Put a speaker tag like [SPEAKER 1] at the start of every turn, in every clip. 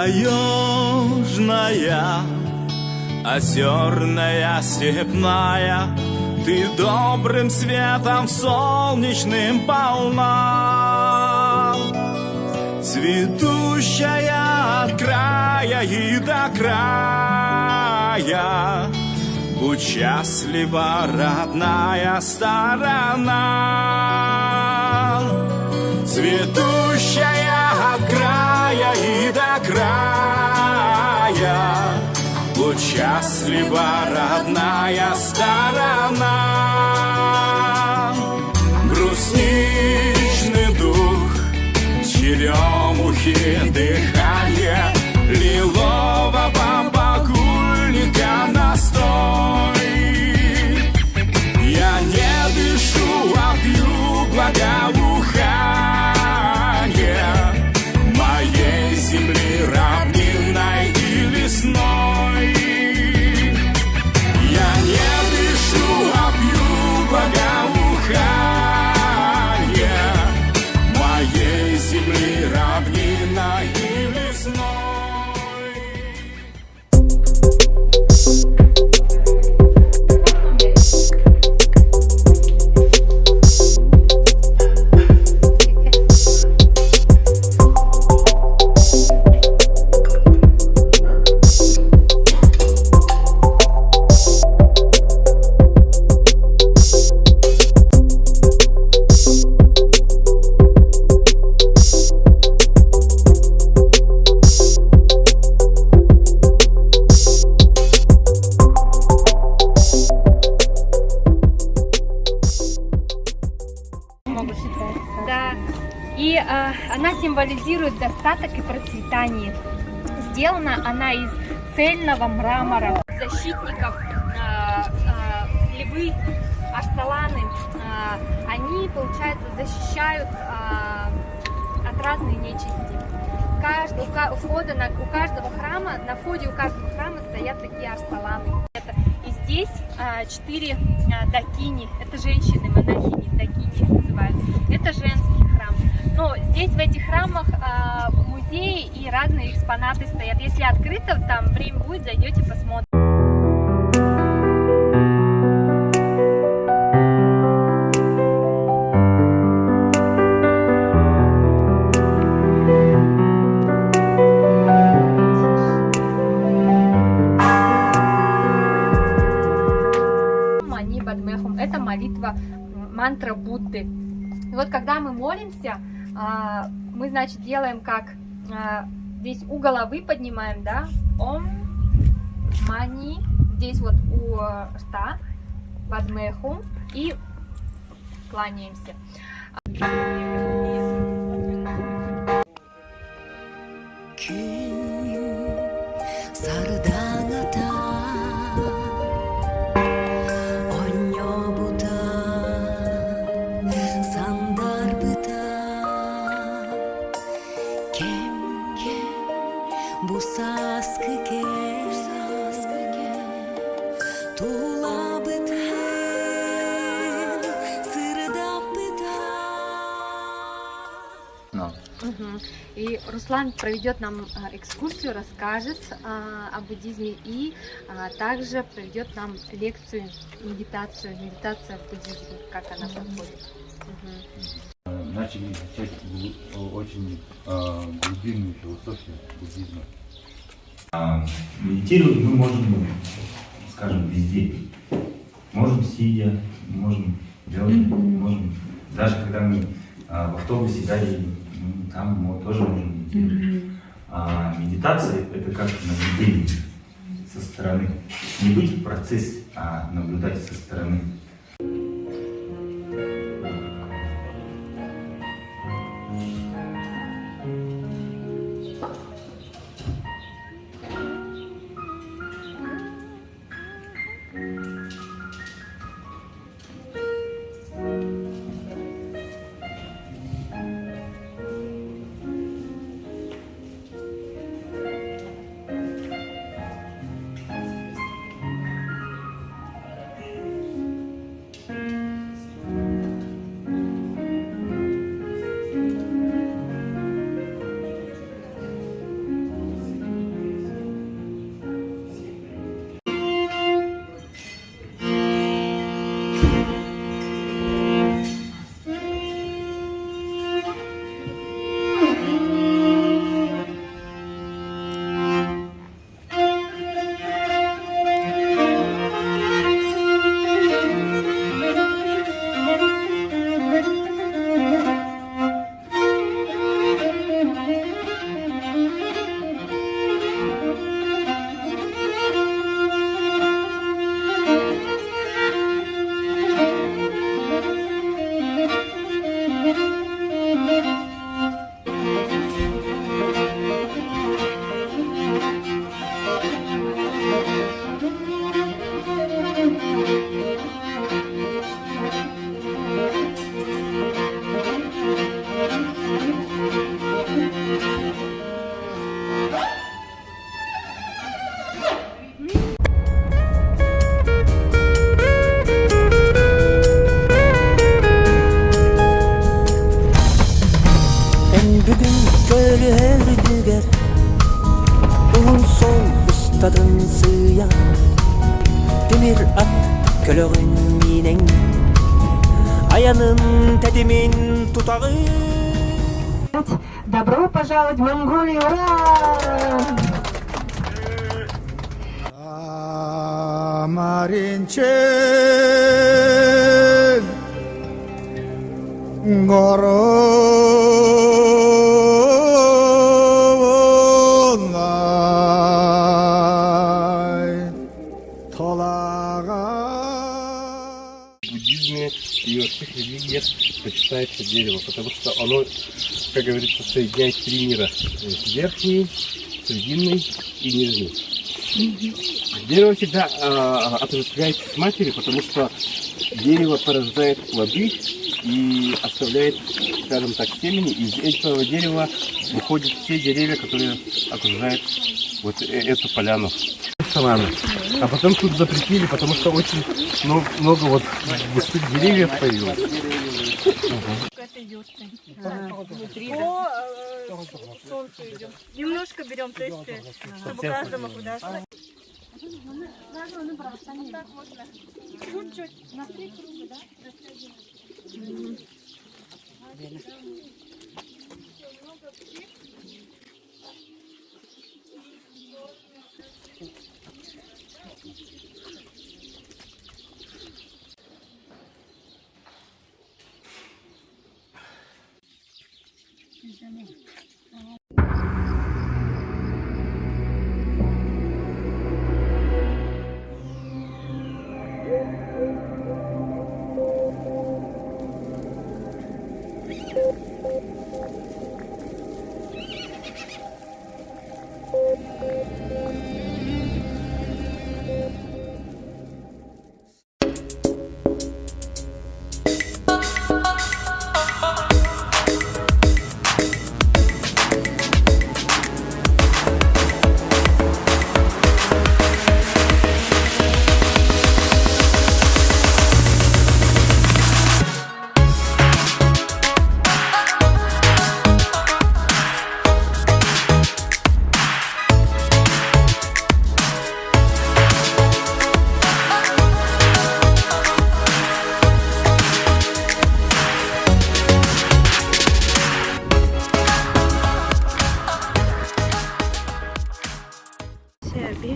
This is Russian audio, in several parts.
[SPEAKER 1] Таежная, озерная, степная, ты добрым светом солнечным полна, цветущая от края и до края. Будь счастлива, родная сторона, цветущая от края и до края. Будь счастлива, родная сторона. Брусничный дух, черемухи дыхание, лилового багульника настой. Я не дышу, а пью благоухание моей земли равнинной и лесной. Я не дышу, а пью благоухание моей земли равнинной и лесной.
[SPEAKER 2] Да, и она символизирует достаток и процветание. Сделана она из цельного мрамора. Защитников львы, арсаланы, они, получается, защищают от разной нечисти. У каждого храма, на входе у каждого храма стоят такие арсаланы. И здесь 4 дакини, это женщины-монахини, дакини называют. Это женский храм. Но здесь в этих храмах музеи и разные экспонаты стоят. Если открыто, там время будет, зайдете, посмотрите. Это молитва, мантра Будды. И вот когда мы молимся, мы, значит, делаем как здесь у головы поднимаем, да, Ом, Мани, здесь вот у рта, Падмехум, и кланяемся. И Руслан проведет нам экскурсию, расскажет о буддизме и также проведет нам лекцию, медитация в буддизме, как она проходит.
[SPEAKER 3] Начали изучать очень глубинную философию буддизма. Медитировать мы можем, скажем, везде. Можем сидя, можем делать, можем даже когда мы в автобусе едем, там мы тоже можем медитировать. Медитация — это как наблюдение со стороны. Не быть в процессе, а наблюдать со стороны.
[SPEAKER 4] Тутадын сыя темир ат көлөгүн менен аянын тедимин тутагы.
[SPEAKER 5] Добро пожаловать в Монголию! Ура!
[SPEAKER 6] Маринчен горовнай толага.
[SPEAKER 7] В буддизме и во всех религиях почитается дерево, потому что оно, как говорится, соединяет три мира. Верхний, срединный и нижний. Дерево всегда отождествляется с матерью, потому что дерево порождает плоды и оставляет, скажем так, семени. Из этого дерева выходят все деревья, которые окружают вот эту поляну. А потом тут запретили, потому что очень много вот густых деревьев появилось.
[SPEAKER 5] Солнцу идем. Немножко берем, то есть, чтобы каждому куда-то. Так можно. Чуть-чуть. На 3 круга, да?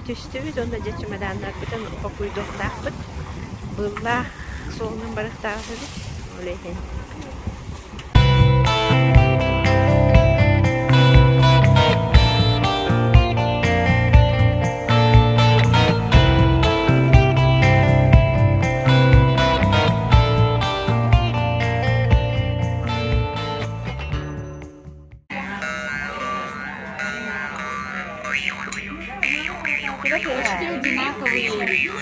[SPEAKER 8] Түстүбүт онда же чемодандар бүтүн окуйдуктакпыт. Булла соонун барыктагыбыт олейтен.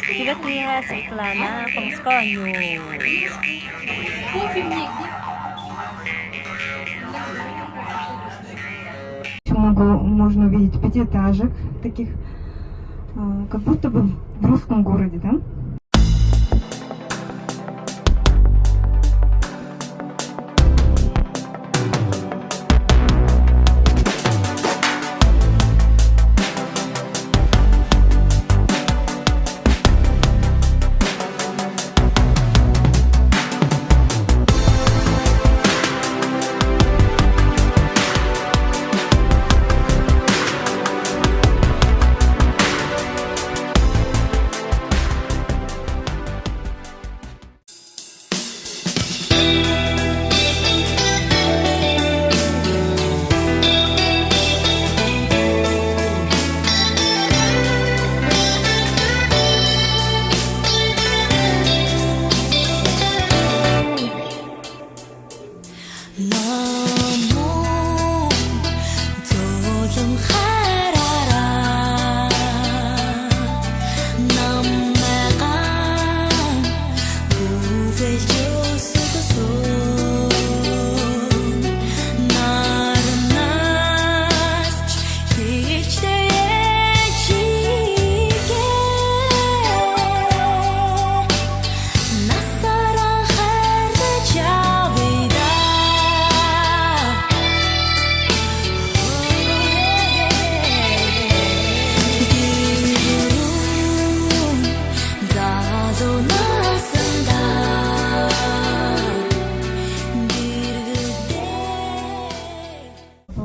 [SPEAKER 9] Тиба-тиба, Светлана, помсконю.
[SPEAKER 5] Можно увидеть пятиэтажек таких, как будто бы в русском городе, да?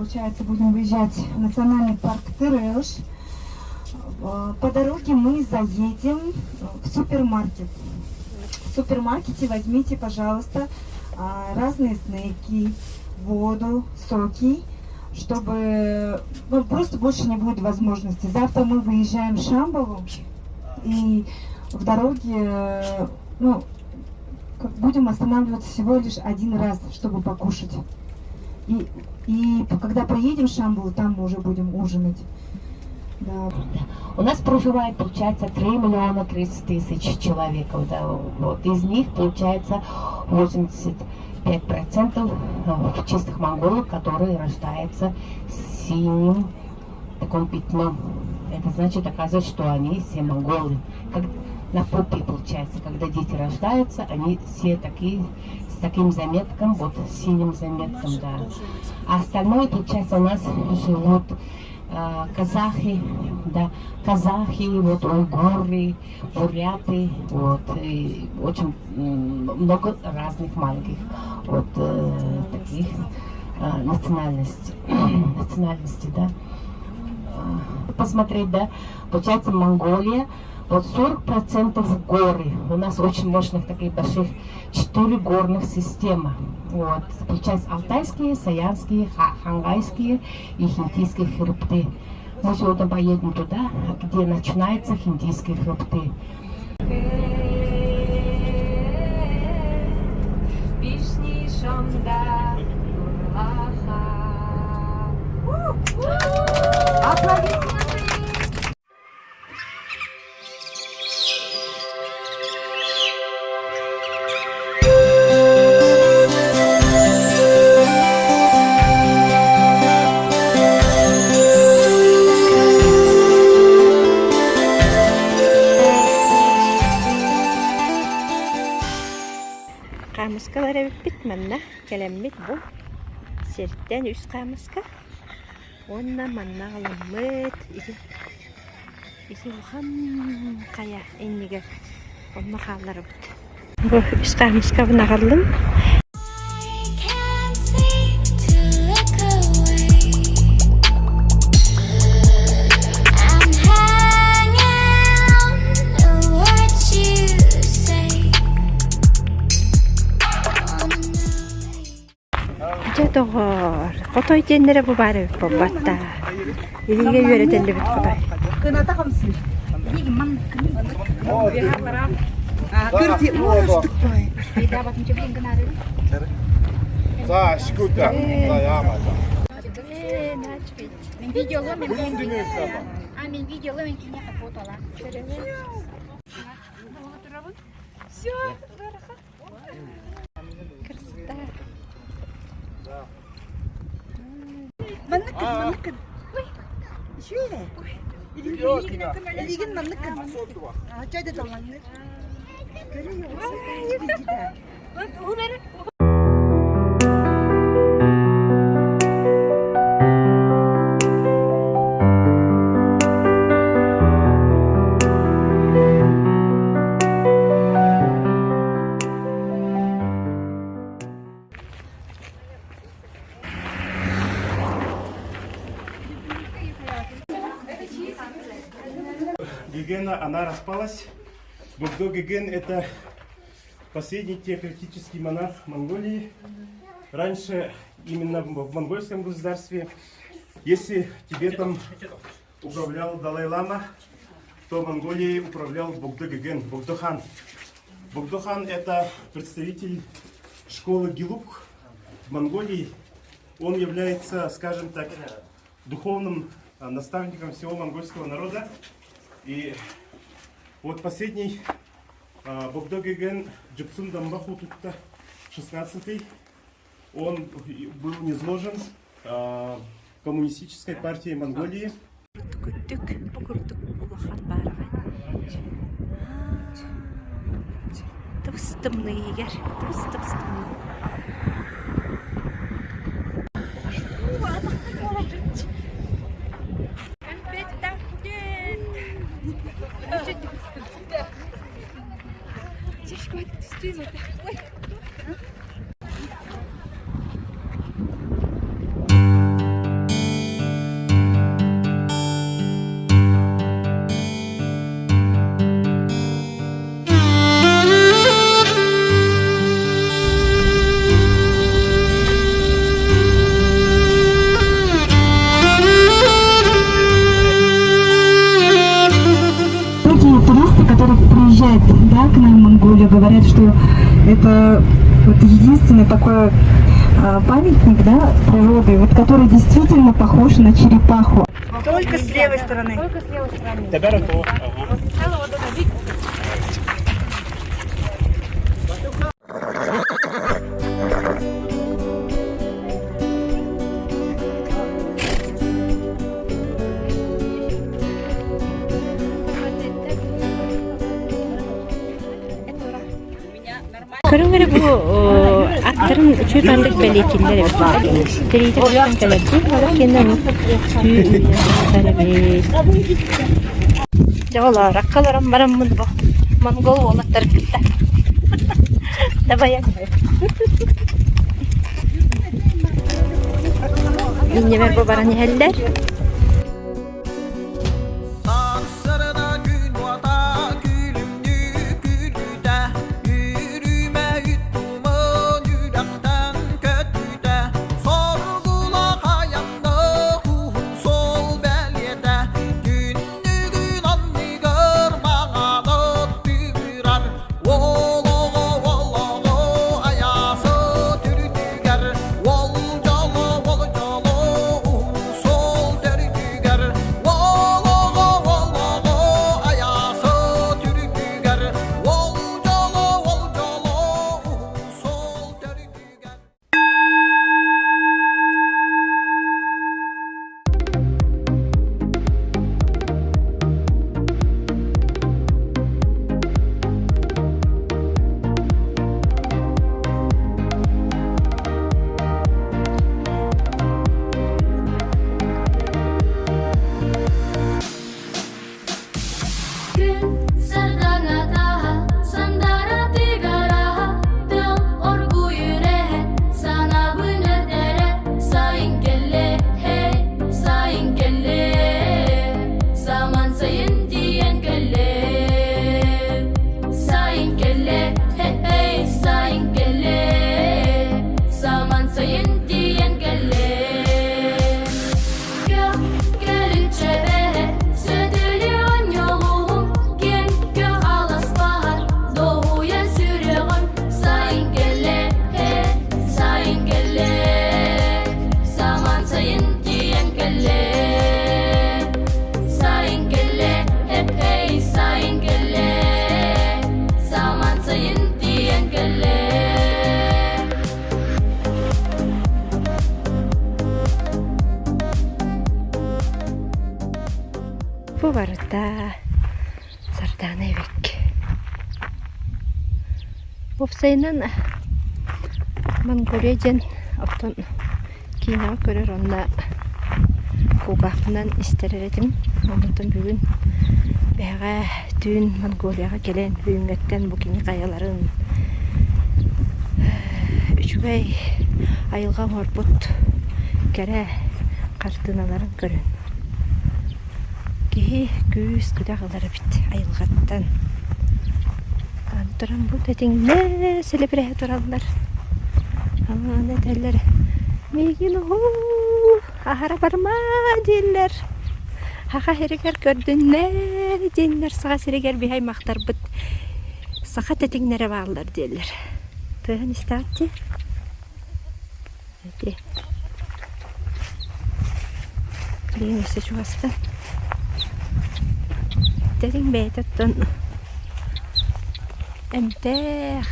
[SPEAKER 5] получается, будем выезжать в национальный парк Тырыш. По дороге мы заедем в супермаркет. В супермаркете возьмите, пожалуйста, разные снеки, воду, соки, чтобы просто больше не будет возможности. Завтра мы выезжаем в Шамбалу, и в дороге будем останавливаться всего лишь один раз, чтобы покушать. И когда приедем в Шамбалу, там мы уже будем ужинать. Да.
[SPEAKER 10] У нас проживает, получается, 3 миллиона 30 тысяч человек. Да, вот. Из них, получается, 85% чистых монголов, которые рождаются с синим таким пятном. Это значит, оказывается, что они все монголы. Как на попе, получается, когда дети рождаются, они все такие, с таким заметком, вот синим заметком, да. А остальное, получается, у нас живут казахи, да, вот уйгуры, буряты, вот, и очень много разных маленьких вот таких национальностей, да. Посмотреть, да, получается, Монголия, вот 40% горы. У нас очень мощных таких больших 4 горных системы. Вот. Получается, алтайские, саянские, хангайские и хиндийские хребты. Мы сегодня поедем туда, где начинаются хиндийские хребты.
[SPEAKER 8] Камыскалар бит манна келеммит бу. Серттен үс камыска. Онна манна аламмыт. Иси ухам кая энниге. Онна халлары бит. Бу үс камыска нагалым. Тогор котой теннере бу бары бабата. Илиге үйрөтелди бит котой.
[SPEAKER 5] Кыната камсыз. Иги ман. Кырти устукпай. Бида батынча билин гынары.
[SPEAKER 6] За, шкута. За, яма.
[SPEAKER 2] Мен видеого мен мен видеого мен кине фотолар. Всё, красота.
[SPEAKER 5] Манныкын. Шөyle. Илигин манныкын. Чайда жаланны.
[SPEAKER 7] Гигена, она распалась. Богдо Геген — это последний теократический монарх Монголии. Раньше именно в монгольском государстве, если Тибетом управлял Далай-лама, то Монголией управлял Богдо Геген, Богдо-хан. Богдо-хан — это представитель школы Гелук в Монголии. Он является, скажем так, духовным наставником всего монгольского народа. И вот последний Богдо Геген Джипсун Дамбаху 16-й, он был низложен коммунистической партией Монголии.
[SPEAKER 5] Монголию. Говорят, что это вот единственный такой памятник, да, природы, вот, который действительно похож на черепаху.
[SPEAKER 9] Только с левой стороны.
[SPEAKER 2] Только с левой стороны.
[SPEAKER 6] Температура.
[SPEAKER 2] Вот сначала вот это вид.
[SPEAKER 8] Көрүңөр бу аттарын үчү бандык белетилер терейте кушкан келерди алар кенен жоголор аккаларым бараммын бу монгол олаттар битте давай иннемер бу баран хеллер Бу барыта сарданы эбек. Бопсайнан Монголиядан оттон кино көрөр онна кугахнан истереретим. Онтон бүгүн бага түн Монголияга келен бүгүнгөттөн бу кини каяларын үчүгөй айылган орбут кере картыналарын көрөн. Ки күз күдәгылары бит айылгаттан. Антыран бу тетиңне селебре тураллар. Аны телләр. Мегин ахара барма дилләр. Хаха херегер көрдүннәр дилләр сага серегер бихай мактар бит. Сага тетиңнәре барлар дилләр. Тын истатти. Эти. Дин сечуаста. Тетиң бейтаттан. Эмтер.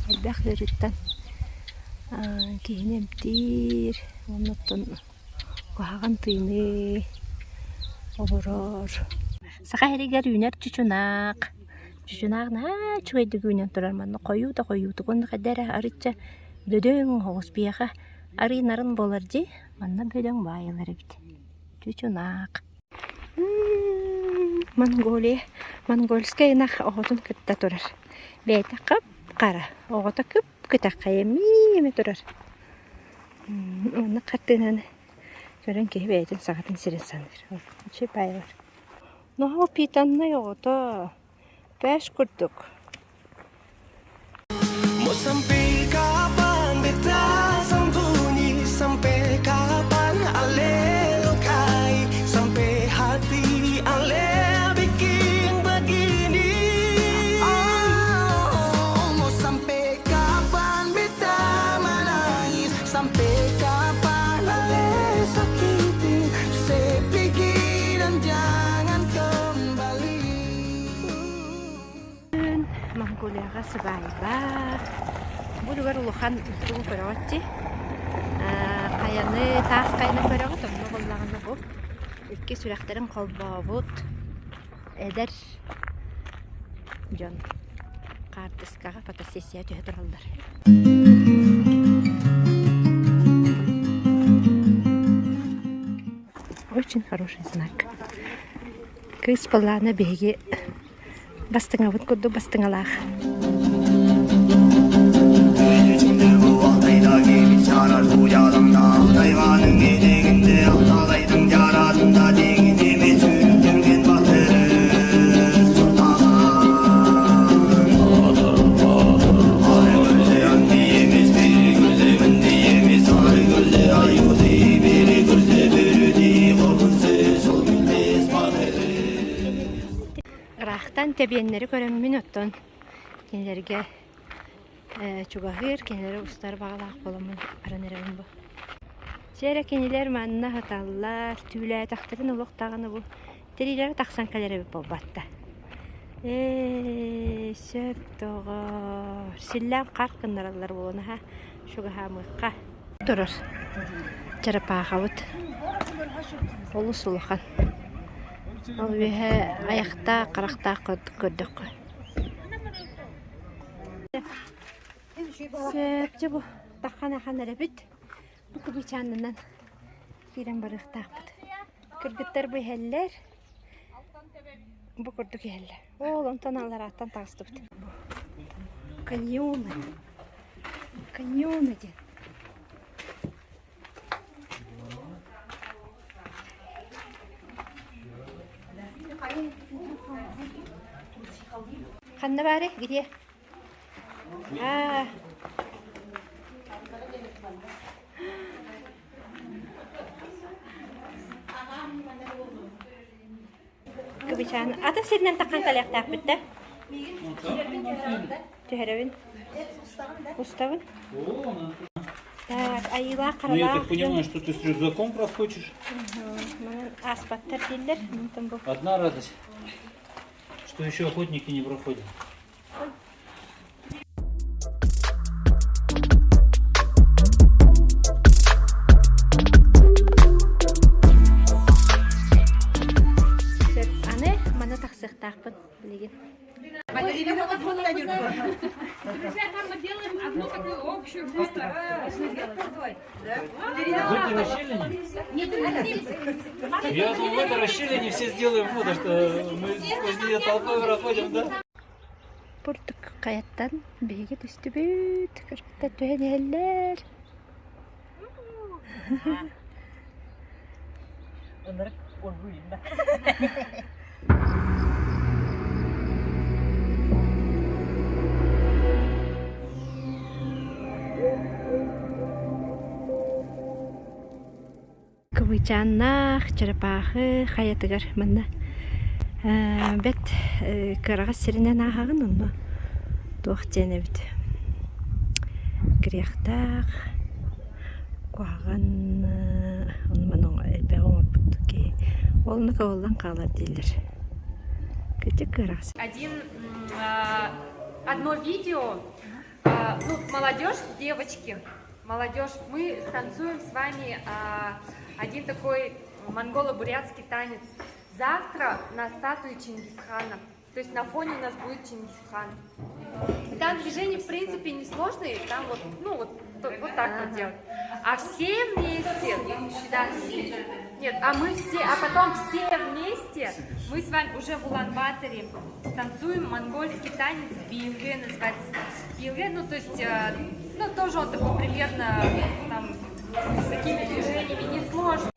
[SPEAKER 8] Элбах лөрүттан. Кейінем тир, оннуттан қоғаған тыйны, оборор. Сақа херегер үйнер чүчунақ. Чүчунақ на чүгейді үйнен тұрар манны қойуды. Қонды қадары арытча бөдөң оғыз бияға арынарын болар де, манна бөдөң байылары бит. Чүчунақ. Монголия. Монгольская нақ оғытын күтті тұрар. Бәйті қап қара, оғыты күп. Күтәк кайми турар. Оны картынан көрөн кебейтин сагатын сирен саныр. Че байлар. Но питанна йогото. Пеш курдук.
[SPEAKER 4] Mau sampai kapan beta sembunyi, sampai kapan ale lukai, sampai hati ale bikin begini.
[SPEAKER 8] сыбайба. Булугар улухан туу көрөтти. Каяны таас кайны көрөт, онно боллаганы бу. Илки сүрәхтерин колбобут. Эдер жон картыскага фотосессия төһө туралдар. Очень хороший знак. Кыз баланы беги бастыңа вот куду бастыңалах. Рахтан тебеннери көрөммүн оттон кенелерге чугагыр, кенелер устар багалаак боломун аранеребин бу. Сера кенелер манна хаталлар, түүлэ тахтырын улуктаганы бу. Терилер таксан калеребит болбатта. Сөп тогор. Силлен каркындаралар болуна ха. Шуга хамыкка. Турар. Чарапахабыт. Олу сулухан. Ол бихе аяқта, қарақта көрдік. Сөпте бұ таққан әребіт. Бұ күбічанынан керен барықтақ бұд. Күргіттер бұй әллер. Бұ күрдік әллер. Ол онтан алар аттан тағысты бұд. Каньоны. Каньоны ден. Ханна бары, где? Кабичан, ата сирнен таккан калактак битте? Төһөрөбүн. Уставын? Так, айла карала.
[SPEAKER 11] Ну, я так понимаю, что ты с рюкзаком проскочишь?
[SPEAKER 8] Аспаттар дилер.
[SPEAKER 11] Одна радость, что еще охотники не проходят.
[SPEAKER 2] Мы делаем одну такую общую фото.
[SPEAKER 11] В этой расщелине? Я думаю, в этой расщелине все сделаем фото, что мы после толпой проходим, да?
[SPEAKER 8] Бурдук каяттан беге түсті бүт, кыргытта төһенелер.
[SPEAKER 9] Onları koruyun da.
[SPEAKER 8] Кыбычаннах, чарапахы, хаятыгар манна. Бет кырага сиринен ахагын онно. Туох женебит. Грехтах. Куаган онманон элбегон буттуки. Олны кавалдан калар дейлер. Кычык кырас.
[SPEAKER 2] Одно видео. Молодежь, девочки. Молодежь, мы станцуем с вами один такой монголо-бурятский танец. Завтра на статуе Чингисхана. То есть на фоне у нас будет Чингисхан. Там движения в принципе несложные. Там вот, вот так вот делать. А все вместе, да, нет, а потом все вместе мы с вами уже в Улан-Баторе станцуем монгольский танец бинге, называется бинге, то есть, тоже он такой примерно, там, с такими движениями несложно.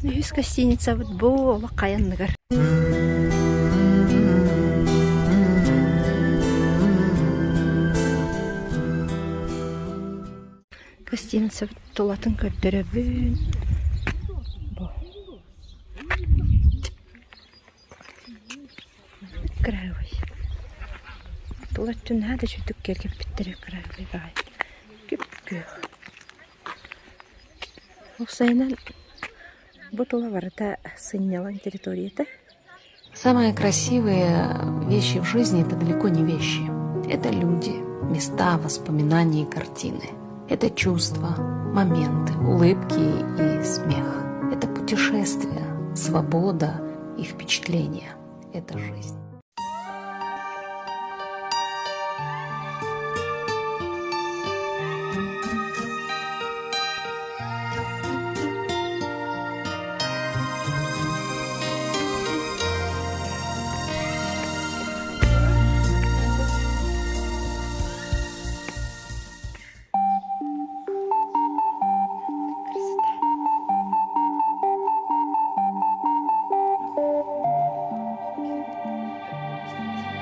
[SPEAKER 8] Из гостиница вот была каянныгар. Гостиница тулатын көрдөрөбүн. Крайвай. Тулатын хада чүтүк кергеп биттире крайвай бай. Күп. Усайнан бутула варата сыннялан территория-то.
[SPEAKER 12] Самые красивые вещи в жизни — это далеко не вещи. Это люди, места, воспоминания и картины. Это чувства, моменты, улыбки и смех. Это путешествия, свобода и впечатления. Это жизнь.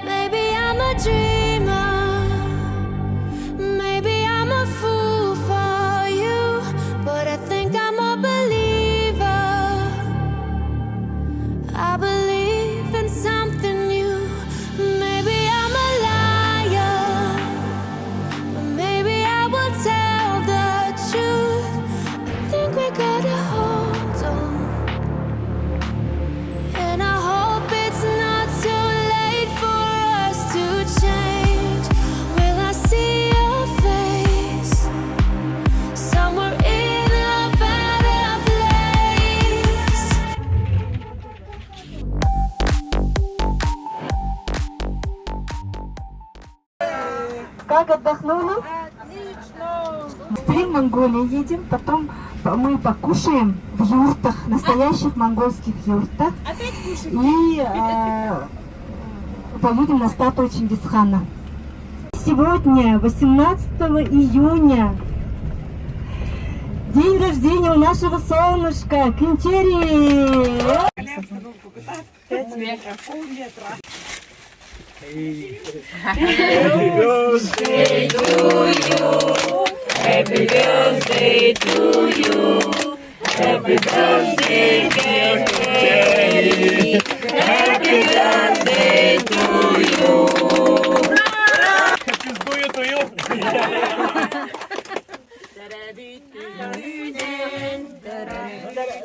[SPEAKER 13] Maybe I'm a dreamer, maybe I'm a fool for you, but I think I'm a believer. I believe in something new. Maybe I'm a liar, but maybe I will tell the truth. I think we gotta hold on, and I hope it's not too late for us to change. Will I see your face somewhere in a better place?
[SPEAKER 5] Как отдохнули? Теперь в Монголию едем, потом мы покушаем в юртах, настоящих монгольских юртах. И поедем на статую Чингисхана. Сегодня, 18 июня, день рождения у нашего солнышка, Кинчери!
[SPEAKER 9] 5 метров, пол-метра.
[SPEAKER 4] Happy birthday to you. Happy birthday, Kenny. Happy birthday to you.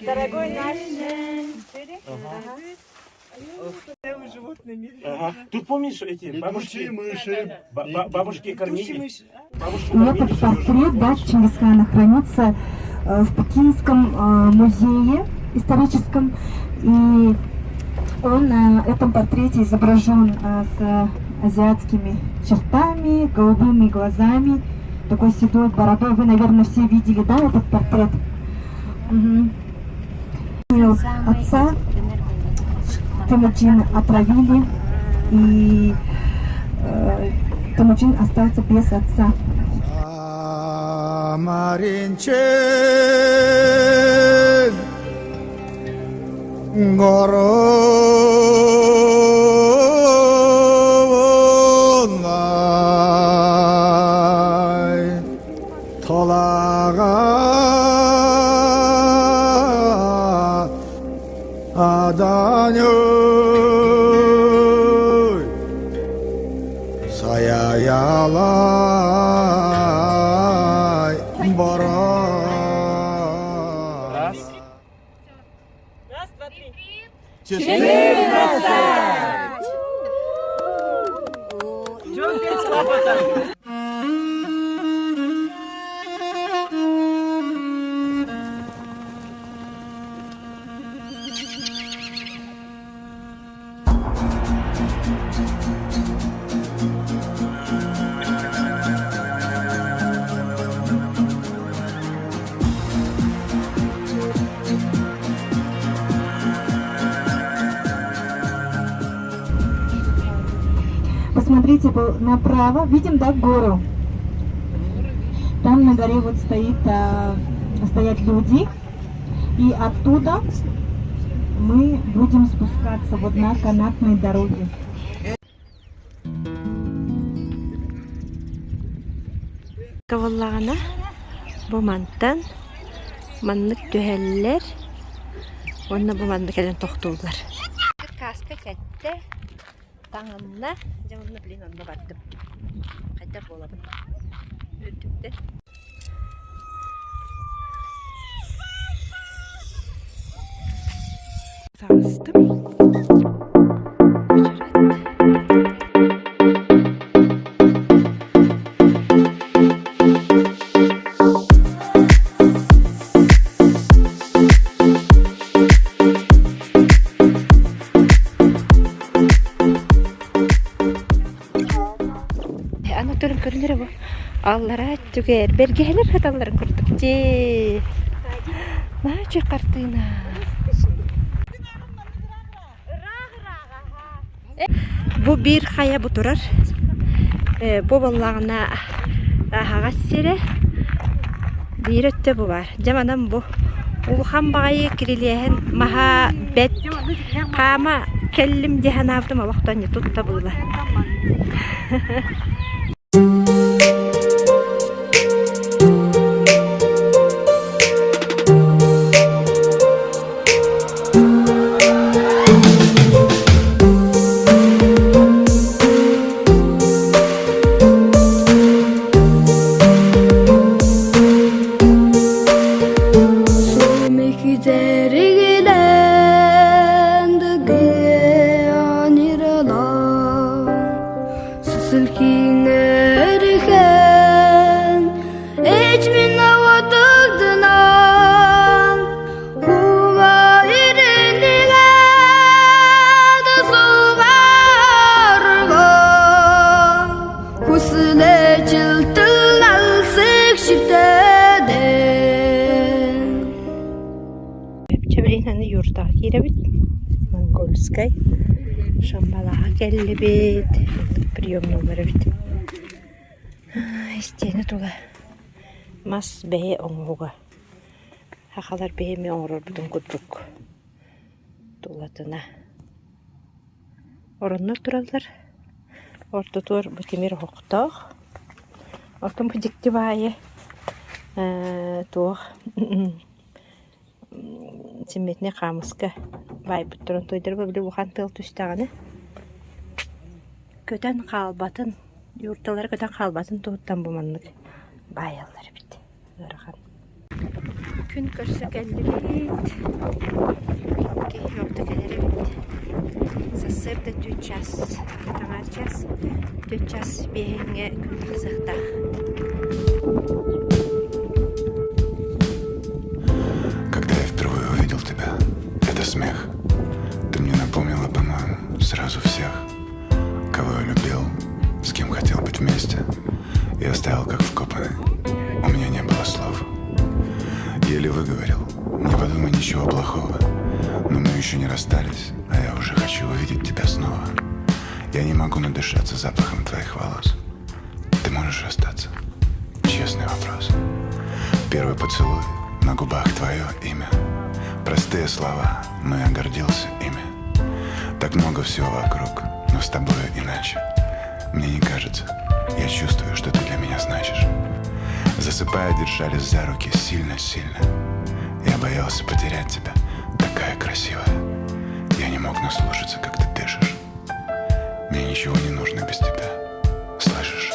[SPEAKER 9] Дорогой наш.
[SPEAKER 14] Ага. Тут помнишь эти бабушки, мыши, бабушки кормили?
[SPEAKER 5] И этот портрет, да, Чингисхана хранится в Пекинском музее историческом. И он на этом портрете изображен с азиатскими чертами, голубыми глазами, такой седой бородой. Вы, наверное, все видели, да, этот портрет? Отца Темуджина отравили, и Темуджин остался без отца.
[SPEAKER 6] Маринчен горонай толага аданёй саяялай бара.
[SPEAKER 14] Раз.
[SPEAKER 9] Раз, два, три.
[SPEAKER 14] 14.
[SPEAKER 9] Чё опять слабо-то?
[SPEAKER 5] Посмотрите направо, видим, да, гору. Там на горе вот стоят люди, и оттуда мы будем спускаться вот на канатной дороге.
[SPEAKER 8] Каваллағына бұмантан маннык төһәлләр онна бұманды кәлен тоқтулар. Каска кәтті таңынна жамынны білен онда бардым. Қайда болабын. Өттікті. Sağыстım. Anlatırım görünür bu. Allara tüger. Bergeler hataların kurduk. Ne çıkarttığına. Bu bir kaya bu durar. Bu balığına daha sere bir öte bu var. Cemadan bu. Ulhan bağıyı kiriliyen maha bet kama kellim cehan avdım vaktan yutut tabula. Yurtta girebit Mongolskay Şambalaha geldi bit Priyom numara bit İsteyene tula Mas beye onluğa Hakalar beye mi onurur budun kudruk Tulatına Oranlar durallar Orta tur bu temir hoqtaq Orta bu dikti bayi Tuğ Simmetine kamuska vay butturun toydur böyle buhan tıl tüstağını köten kalbatın yurttaları köten kalbatın tuğuttan bu manlık bayalları bitti zarakan gün körse geldi bit ki yokta gelere bitti sasır da tüças tanarcas tüças bihenge kılsıkta
[SPEAKER 15] Смех. Ты мне напомнила, по-моему, сразу всех, кого я любил, с кем хотел быть вместе, и оставил как вкопанный. У меня не было слов. Еле выговорил, не подумай ничего плохого, но мы еще не расстались, а я уже хочу увидеть тебя снова. Я не могу надышаться запахом твоих волос. Ты можешь остаться? Честный вопрос. Первый поцелуй, на губах твое имя. Простые слова, но я гордился ими. Так много всего вокруг, но с тобой иначе. Мне не кажется, я чувствую, что ты для меня значишь. Засыпая, держались за руки сильно-сильно. Я боялся потерять тебя, такая красивая. Я не мог наслушаться, как ты дышишь. Мне ничего не нужно без тебя, слышишь?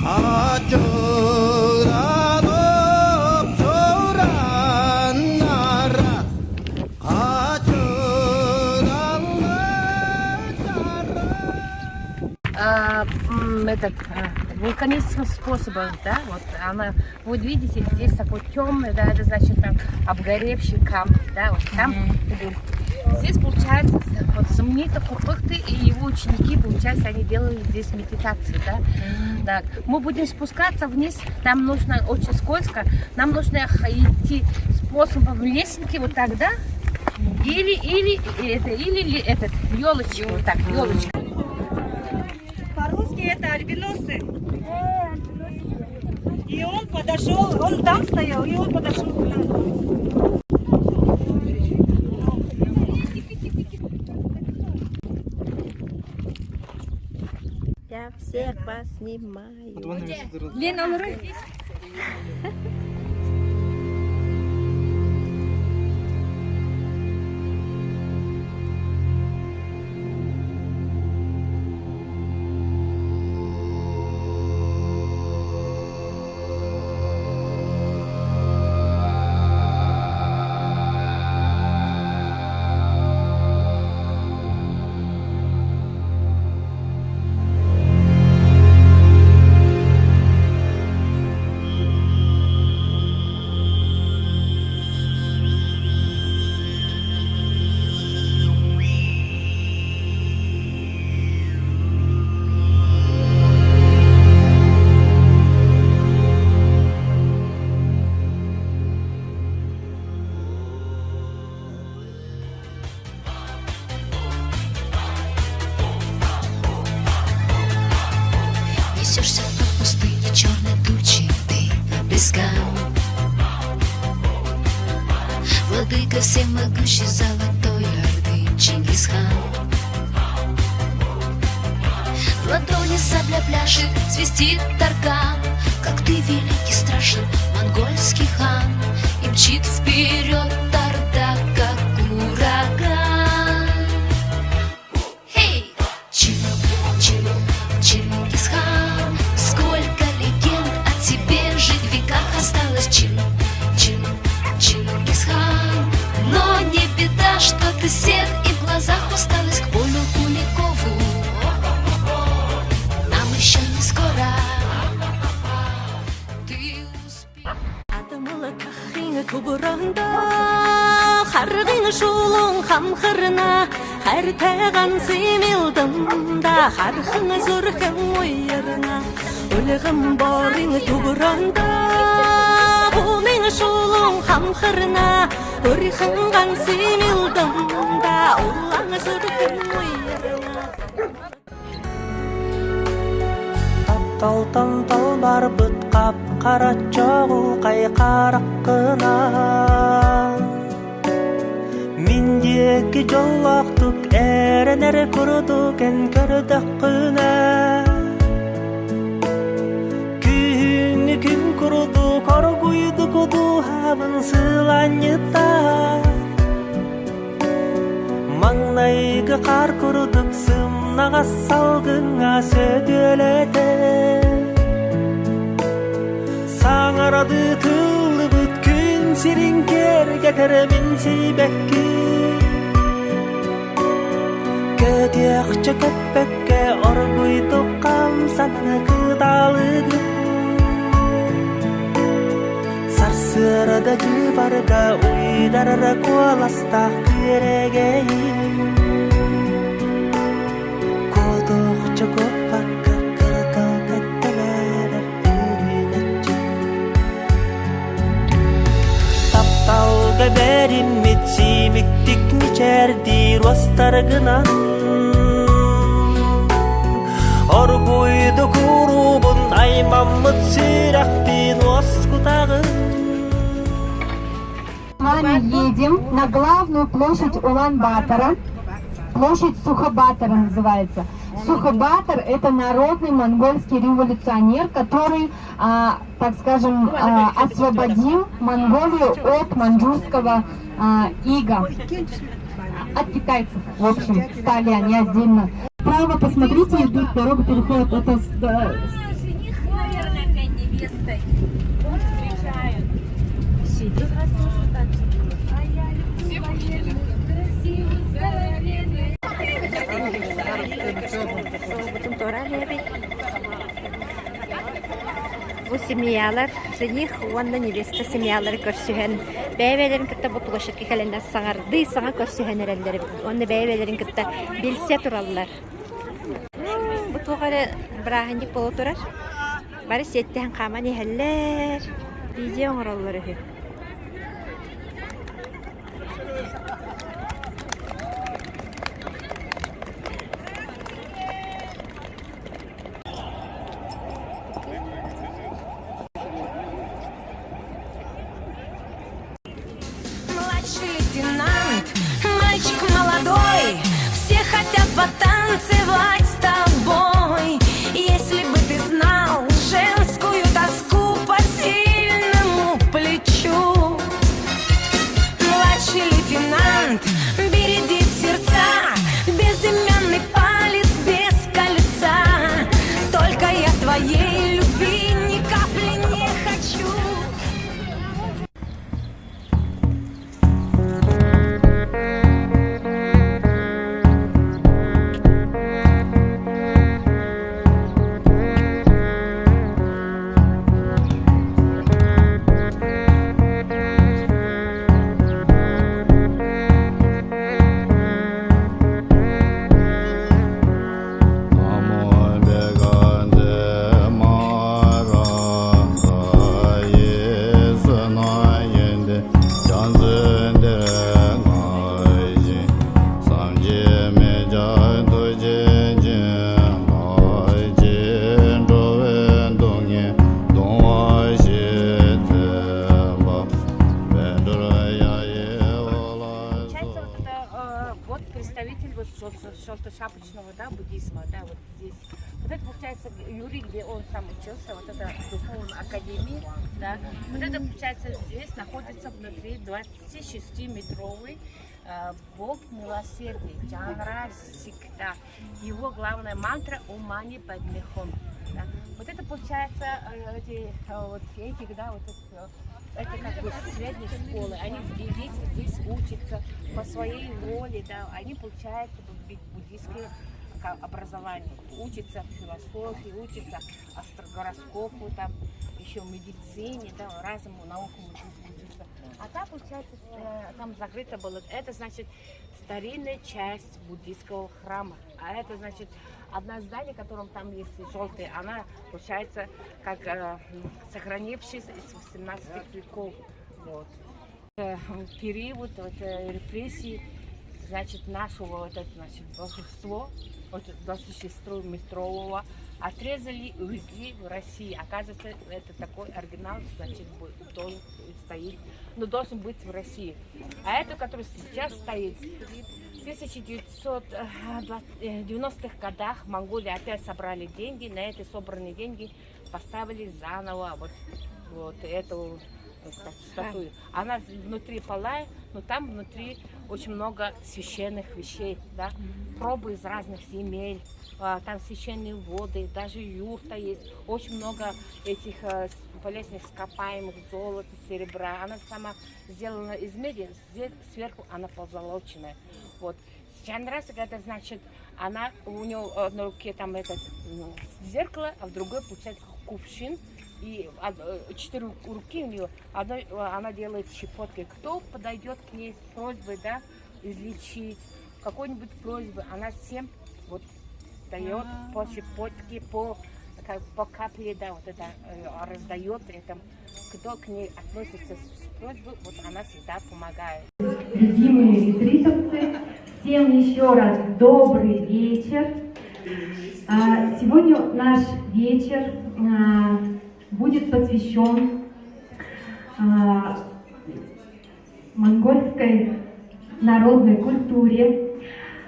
[SPEAKER 6] Ajo
[SPEAKER 10] вулканическим способом, да, вот она, вот видите, здесь такой темный, да, это значит там обгоревший камень, да, вот там. Здесь получается вот знаменитый Курпыхты и его ученики, получается, они делали здесь медитации, да. Так, мы будем спускаться вниз, там нужно очень скользко, нам нужно идти способом лесенки вот так, да, или этот елочку, вот так, елочку.
[SPEAKER 9] По-русски это альбиносы. И он подошел, он там стоял, и он подошел к нам.
[SPEAKER 8] Я всех вас снимаю.
[SPEAKER 2] Лена, умры.
[SPEAKER 13] Несешься по пустыне черной тучи, ты близка. Владыка всемогущий золотой Орды Чингисхан. В ладони сабля пляшет, свистит тарган, как ты великий страшен монгольский хан. И мчит вперед Орда, как ураган. Хей! Чингисхан, сколько легенд о тебе жить в веках осталось. Чингисхан, но не беда, что ты сед и в глазах усталость к полю Куликову. Нам еще не скоро. Ты успеешь.
[SPEAKER 4] Харгын шулун хамхырна хар тайган симилдымда хархын зүрхэн уйрна үлгэн борин түгранда бүнэн шулун хамхырна өрхөн ган симилдымда улан зүрхэн уйрна
[SPEAKER 16] Тал бар бұт қап қара жоғыл қайқарақ қына Мендегі жолақтық әрінер күрдік ән көрдік қына Күні күн күрді қор қойды күді хабын сыланьыта Маңнайғы қар күрдік сымнаға салғыңа сөйделеді Саңарады тылы бүткін сиринкер кетірмін сейбәккі Көтеқчі көппәкке оргуйды қамсаны кыдалығы Сарсырады жүбарға уйдарыры қоластақ керегейі Көтеқчі көппәкке кырдал кәттелері үйінәтчі Тапталға бәрім метсиміктік нечерді ростарғынан Оргуйды күрубын аймаммыт сирақтин оскутағы
[SPEAKER 5] С вами едем на главную площадь Улан-Батора. Площадь Сухобатора называется. Сухобатор – это народный монгольский революционер, который, так скажем, освободил Монголию от маньчжурского ига. От китайцев, в общем, стали они отдельно. Справа посмотрите, идут дорога переходит. Это
[SPEAKER 2] Жених, наверное, опять невестой. Он встречает. Сидит. А я люблю военных, красивых, здоровенных.
[SPEAKER 8] бу семьялар, жених, онда невеста семьялары көрсүһен. Бәйбелерин кытта бу тулашырки календар саңарды саңа көрсүһен эрелдер. Онда бәйбелерин кытта билсе тураллар. Бу тугары браханди полутурар. Бары сеттен каман эхеллер. Видео оңроллар өһү.
[SPEAKER 13] Младший лейтенант, мальчик молодой, все хотят потанцевать с тобой. Если бы ты знал женскую тоску по сильному плечу. Младший лейтенант бередит сердца, безымянный палец без кольца. Только я твоей любви ни капли не хочу.
[SPEAKER 10] Представитель вот шапочного, да, буддизма, да, вот здесь. Вот это получается Юрий, где он сам учился, вот это духовная академия, да. Вот это получается здесь находится внутри 26-метровый Бог милосердия, Джанра всегда. Его главная мантра «Умани падмехон». Да. Вот это получается эти, да, вот это как бы средней школы, они дети здесь учатся по своей воле, да, они получают буддийское образование, учатся философии, учатся астрогороскопу, там еще медицине, да, разному наукам учатся. А там получается, там закрыто было, это значит старинная часть буддийского храма, а это значит одно здание, котором там есть желтое, она получается как сохранившаяся из 18 веков. Вот. Период репрессий, значит, нашего вот это, значит, большинство, вот 26-метрового, отрезали и увезли в Россию. Оказывается, это такой оригинал, значит, должен стоит, но должен быть в России. А это, который сейчас стоит, в 1990-х годах Монголии опять собрали деньги, на эти собранные деньги поставили заново вот эту статую. Она внутри полая, но там внутри очень много священных вещей, да, пробы из разных земель, там священные воды, даже юрта есть, очень много этих полезных ископаемых, золота, серебра. Она сама сделана из меди, сверху она позолоченная. Вот. Чандраса, это значит, она, у нее в одной руке там это зеркало, а в другой получается кувшин. И 4 руки у нее, она делает щепотки. Кто подойдет к ней с просьбой, да, излечить, какой-нибудь просьбы, она всем вот дает по щепотке, по капле, да, вот это раздает это. Кто к ней относится с просьбой, вот она всегда помогает.
[SPEAKER 5] Любимые ретритовцы, всем еще раз добрый вечер. Сегодня наш вечер будет посвящен монгольской народной культуре.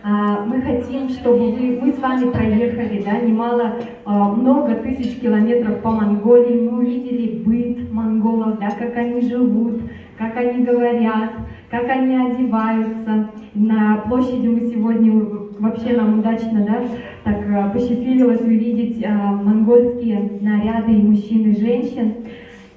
[SPEAKER 5] Мы хотим, чтобы мы с вами проехали, да, много тысяч километров по Монголии. Мы увидели быт монголов, да, как они живут, как они говорят, как они одеваются. На площади мы сегодня, вообще нам удачно, да, так посчастливилось увидеть монгольские наряды и мужчин, и женщин.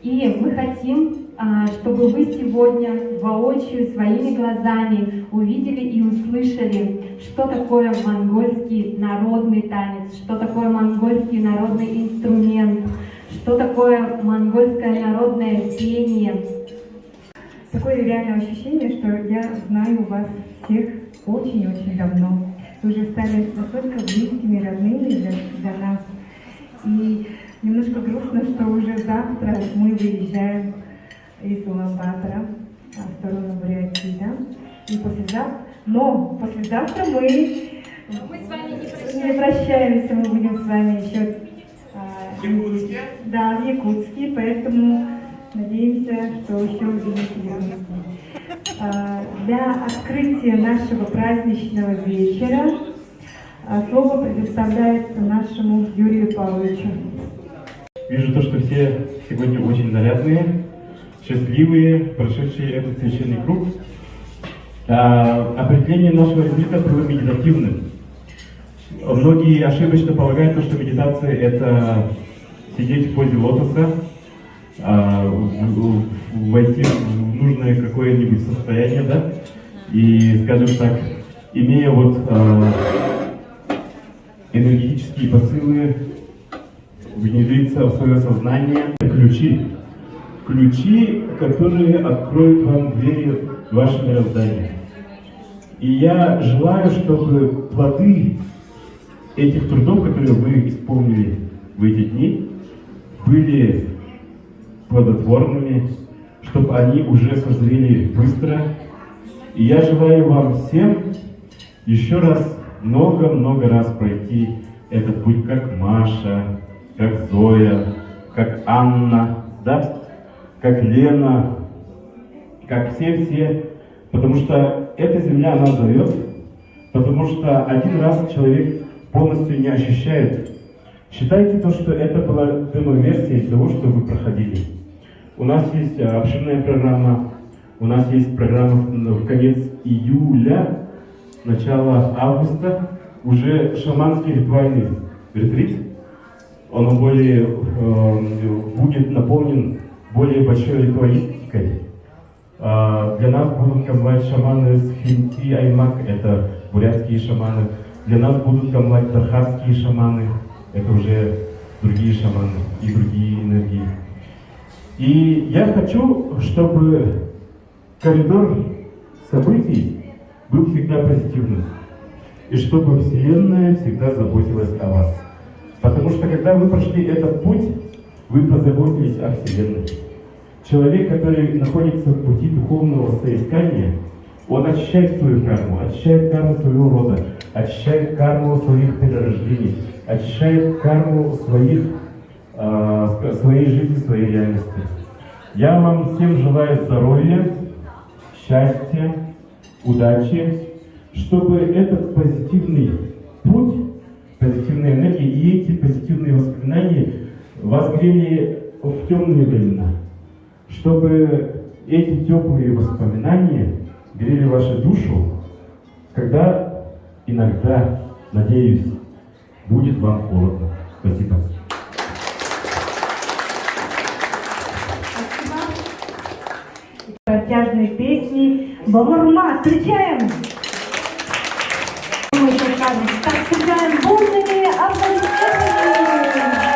[SPEAKER 5] И мы хотим, чтобы вы сегодня воочию своими глазами увидели и услышали, что такое монгольский народный танец, что такое монгольский народный инструмент, что такое вокальное пение. Такое реальное ощущение, что я знаю вас всех очень-очень давно. Вы уже стали настолько близкими, родными для нас. И немножко грустно, что уже завтра мы выезжаем из Улан-Батора в сторону Бурятии, да? И послезавтра мы
[SPEAKER 2] с вами
[SPEAKER 5] не прощаемся, мы будем с вами еще в Якутске? Да, в Якутске, поэтому надеемся, что еще увидимся. Для открытия нашего праздничного вечера слово предоставляется нашему Юрию Павловичу.
[SPEAKER 17] Вижу то, что все сегодня очень нарядные, счастливые, прошедшие этот священный круг. Определение нашего языка было медитативным. Многие ошибочно полагают, что медитация — это сидеть в позе лотоса, войти в нужное какое-нибудь состояние, да, и, скажем так, имея вот энергетические посылы, внедриться в свое сознание. Ключи, которые откроют вам двери в ваше мироздание. И я желаю, чтобы плоды этих трудов, которые вы исполнили в эти дни, были плодотворными, чтобы они уже созрели быстро. И я желаю вам всем еще раз, много-много раз пройти этот путь, как Маша, как Зоя, как Анна, да? Как Лена, как все, потому что эта земля, она зовет, потому что один раз человек полностью не ощущает. Считайте то, что это была демо-версия того, что вы проходили. У нас есть обширная программа, у нас есть программа в конец июля, начало августа, уже шаманский ритуальный ретрит. Он более будет наполнен более большой ритуалистикой. Для нас будут камлать шаманы с Хинти Аймак, это бурятские шаманы. Для нас будут камлать тархатские шаманы, это уже другие шаманы и другие энергии. И я хочу, чтобы коридор событий был всегда позитивным. И чтобы Вселенная всегда заботилась о вас. Потому что когда вы прошли этот путь, вы позаботились о Вселенной. Человек, который находится в пути духовного соискания, он очищает свою карму, очищает карму своего рода, очищает карму своих перерождений, очищает карму своей жизни, своей реальности. Я вам всем желаю здоровья, счастья, удачи, чтобы этот позитивный путь, позитивная энергия и эти позитивные воспоминания вас грели в темные времена, чтобы эти теплые воспоминания грели вашу душу, когда иногда, надеюсь, будет вам холодно. Спасибо.
[SPEAKER 5] Протяжные песни Бомарма. Встречаем! Мы так встречаем бурными аплодисментами!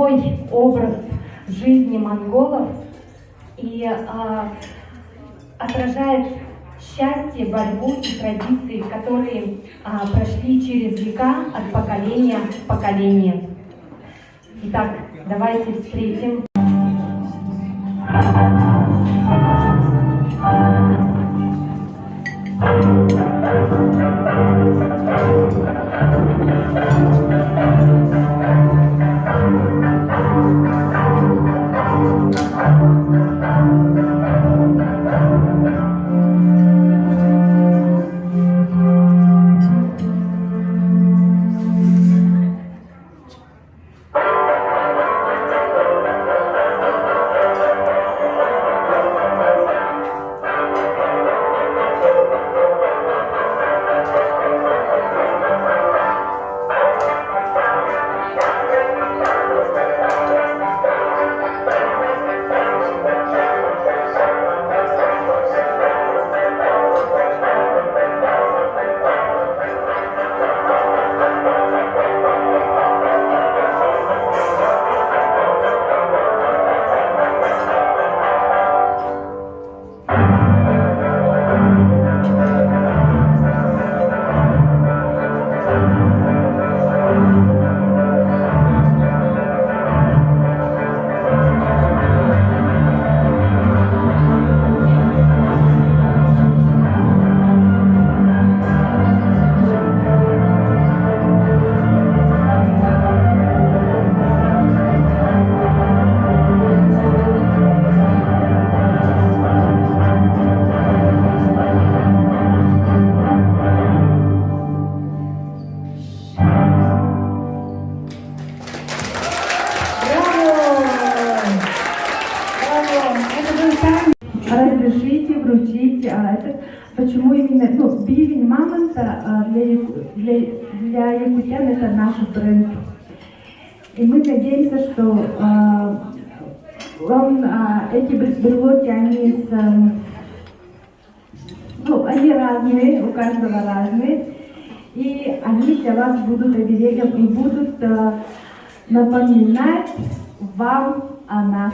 [SPEAKER 18] свой образ жизни монголов и отражает счастье, борьбу и традиции, которые прошли через века от поколения в поколение. Итак, давайте встретим. Разрешите вручить почему именно бивень мамонта для якутян это наш бренд. И мы надеемся, что эти брелоки, они разные, у каждого разные, и они для вас будут оберегом и будут напоминать вам о нас.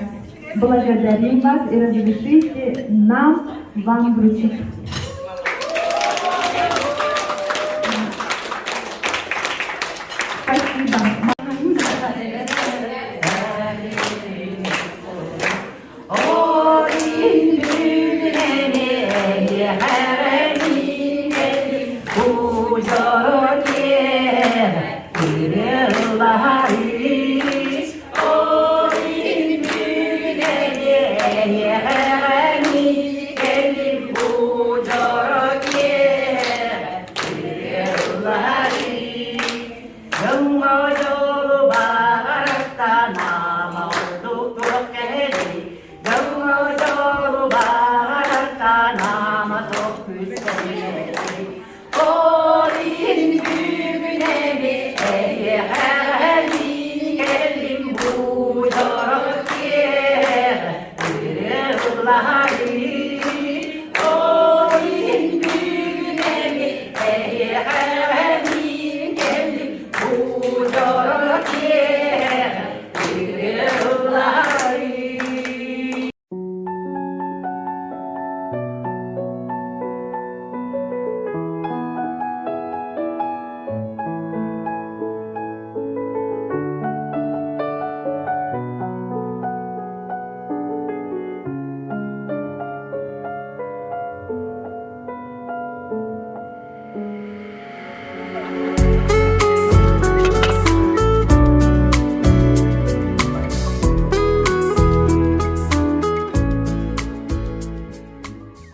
[SPEAKER 18] Благодарим вас и разрешите нам вам вручить. Спасибо.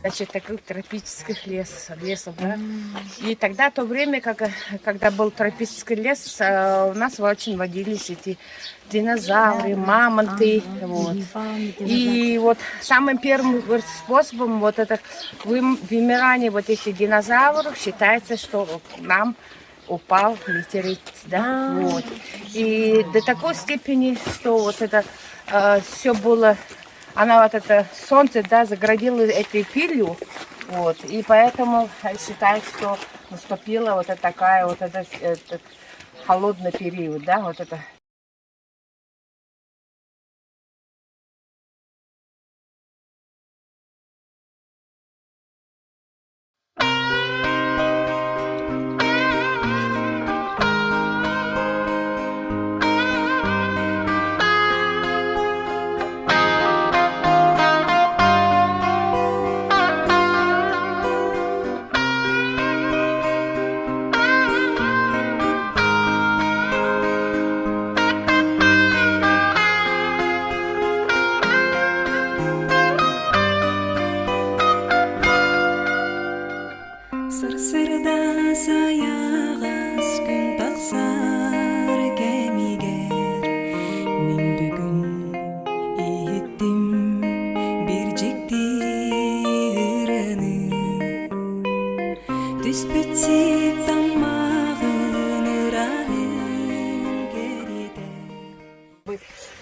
[SPEAKER 19] Значит, таких тропических лесов, да. И тогда, то время, когда был тропический лес, у нас очень водились эти динозавры, мамонты, вот. И вот самым первым способом вот это вымирание вот этих динозавров считается, что нам упал метеорит, да, вот. И до такой степени, что вот это все было. Она вот это солнце, да, заградило этой пылью, вот, и поэтому считают, что наступила вот такая вот этот холодный период, да, вот это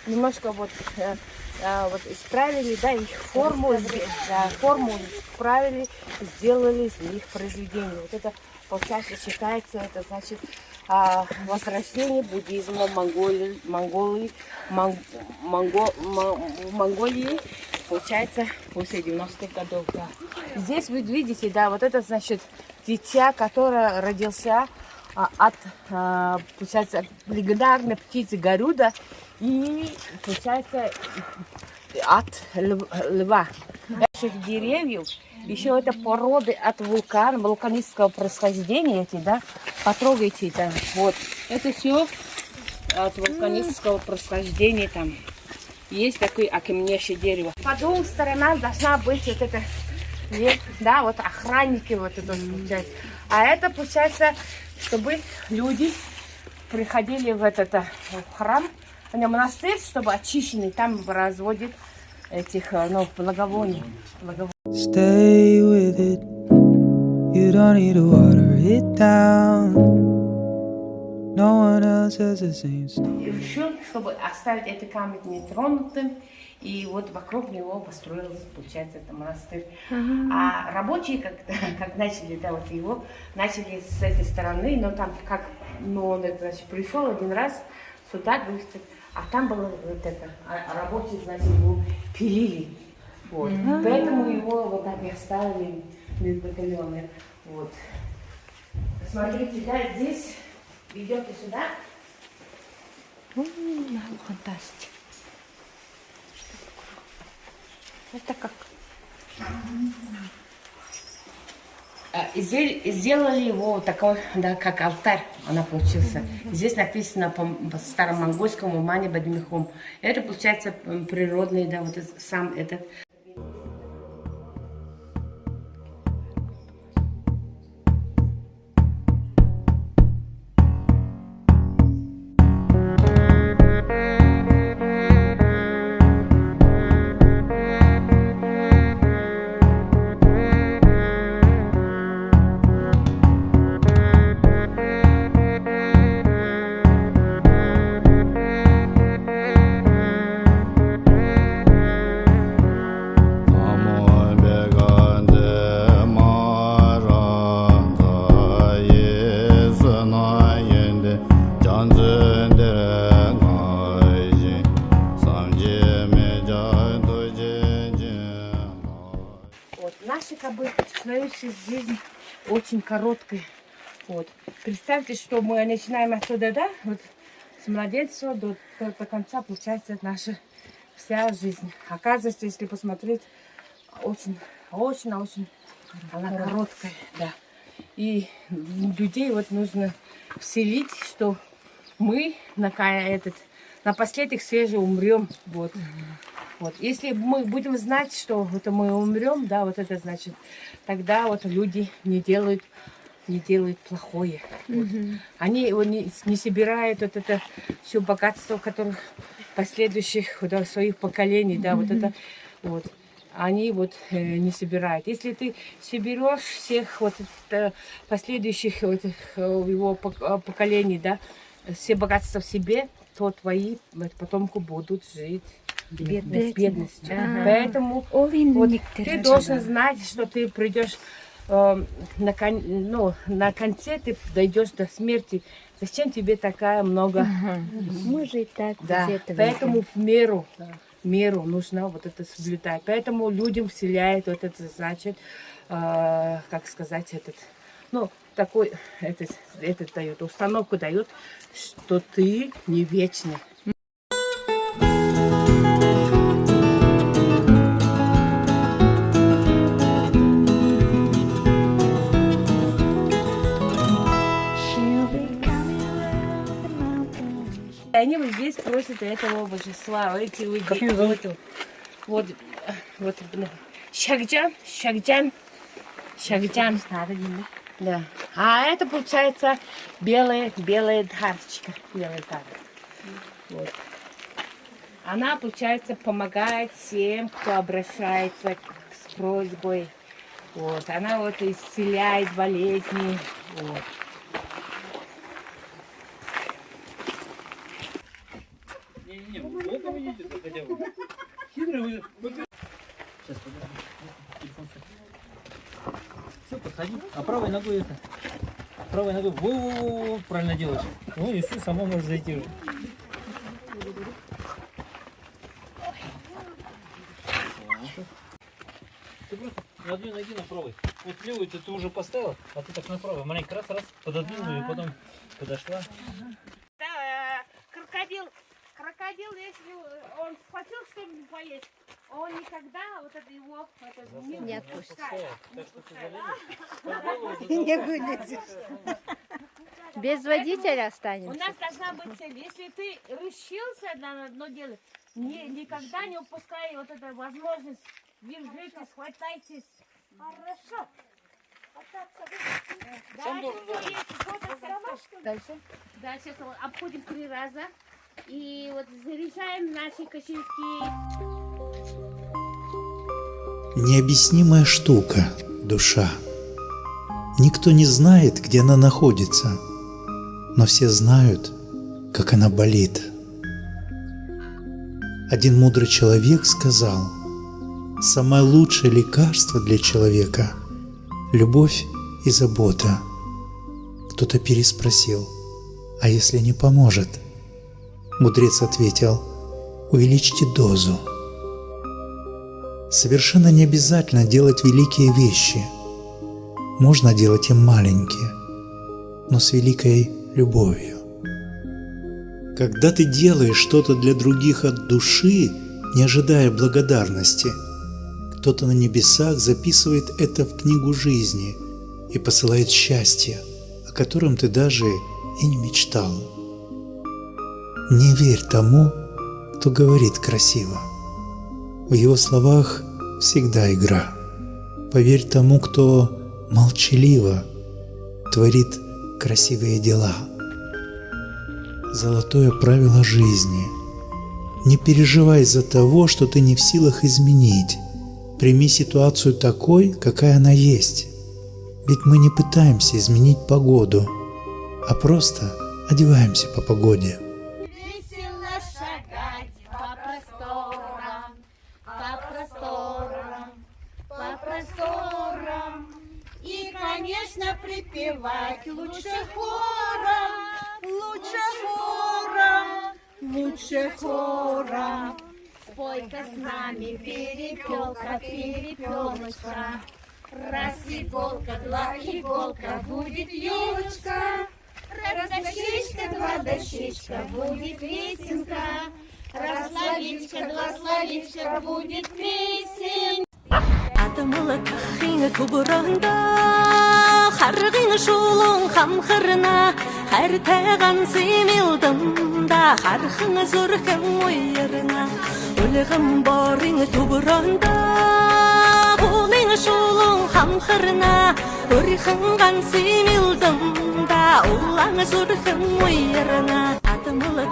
[SPEAKER 19] немножко вот исправили, да, их форму, форму исправили, сделали из них произведение. Вот это, получается, считается, это значит возрождение буддизма в Монголии, получается, после 90-х годов. Да. Здесь вы видите, да, вот это, значит, дитя, которое родился от, получается, легендарной птицы Гаруда и, получается, от льва. Этих деревьев, еще это породы от вулканического происхождения, эти, да, потрогайте, да, вот. Это все от вулканического происхождения, там есть такое окаменевшее дерево. По двум сторонам должна быть вот это, да, вот охранники, вот это получается. А это, получается, чтобы люди приходили в этот храм, в монастырь, чтобы очищенный, там разводит этих, благовоний.
[SPEAKER 16] Stay with it. You don't need to water it down. No one else has the same story.
[SPEAKER 19] И решил, чтобы оставить этот камень нетронутым, и вот вокруг него построился, получается, это монастырь. А рабочие, как начали, да, вот его начали с этой стороны, но там как, он, значит, пришел один раз сюда, говорит, а там было вот это, рабочие, значит, его пилили. Вот. Поэтому его вот так и оставили батальоны. Вот. Смотрите, да, здесь идете сюда.
[SPEAKER 8] Фантастика. Это как?
[SPEAKER 19] Сделали его такой, да, как алтарь, она получился. Здесь написано по старомонгольскому Мани Бадмихом. Это получается природный, да, вот сам этот. Наша, как бы, человеческая жизнь очень короткая. Вот. Представьте, что мы начинаем отсюда, да, вот с младенца до конца, получается, наша вся жизнь. Оказывается, если посмотреть, очень она короткая, да. И людей вот нужно вселить, что мы напоследок все же умрем, вот. Вот. Если мы будем знать, что это мы умрем, да, вот это значит, тогда вот люди не делают плохое. Вот. Они не собирают вот это все богатство, которое последующих, да, своих поколений, да, вот это вот. Они вот не собирают. Если ты соберешь всех вот последующих вот, его поколений, да, все богатства в себе, то твои потомки будут жить бедностью. Поэтому вот, ты должен знать, что ты придешь на конце, ты дойдешь до смерти. Зачем тебе такая много?
[SPEAKER 8] Мы же и так
[SPEAKER 19] да. Поэтому в меру нужно вот это соблюдать. Поэтому людям вселяет вот это, значит, как сказать, такой, этот дает, установку дает, что ты не вечный. Они вот здесь просят этого божества, эти вот Шагджан. Да. А это получается белая дхарочка. Вот. Она, получается, помогает всем, кто обращается с просьбой. Вот. Она вот исцеляет болезни. Вот.
[SPEAKER 11] видит хотя бы. Хитрый вы. Сейчас, телефон. Все, подходи. А правой ногой это. Правой ногой. Во-во-во, правильно делаешь. Ну и все, сама можешь зайти уже. Ты просто на одной ноге на правой. Вот левую ты уже поставила, а ты так на правой. Маленько раз, пододвинула и потом подошла.
[SPEAKER 19] Да, крокодил, если он схватил что-нибудь поесть, он никогда вот это его не отпускает.
[SPEAKER 8] Не вылезешь. Без водителя останемся.
[SPEAKER 19] У нас должна быть цель. Если ты решился на одно дело, никогда не упускай вот эту возможность. Держитесь, хватайтесь. Хорошо. Дальше. Да, сейчас обходим 3 раза. И вот заряжаем наши кошельки.
[SPEAKER 20] Необъяснимая штука – душа. Никто не знает, где она находится, но все знают, как она болит. Один мудрый человек сказал: самое лучшее лекарство для человека – любовь и забота. Кто-то переспросил: а если не поможет? Мудрец ответил: увеличьте дозу. Совершенно не обязательно делать великие вещи. Можно делать и маленькие, но с великой любовью. Когда ты делаешь что-то для других от души, не ожидая благодарности, кто-то на небесах записывает это в книгу жизни и посылает счастье, о котором ты даже и не мечтал. Не верь тому, кто говорит красиво. В его словах всегда игра. Поверь тому, кто молчаливо творит красивые дела. Золотое правило жизни. Не переживай из-за того, что ты не в силах изменить. Прими ситуацию такой, какая она есть. Ведь мы не пытаемся изменить погоду, а просто одеваемся по погоде.
[SPEAKER 13] Весело шагать по просторам, и, конечно, припевать лучше хором. Спой-ка с нами, перепелка, перепелочка. Раз иголка, два иголка, будет елочка. Раз дощечка, два дощечка, будет лесенка. Раз словечко, два словечка, будет песень.
[SPEAKER 4] Атымылы кахин кубырында, харгин шулун хамхырна, хартаган симилдымда, хархын зүрхэн уйырна. Улыгым барин тубырында, улын шулун хамхырна, урхынган симилдымда, улан зүрхэн уйырна. Атымылы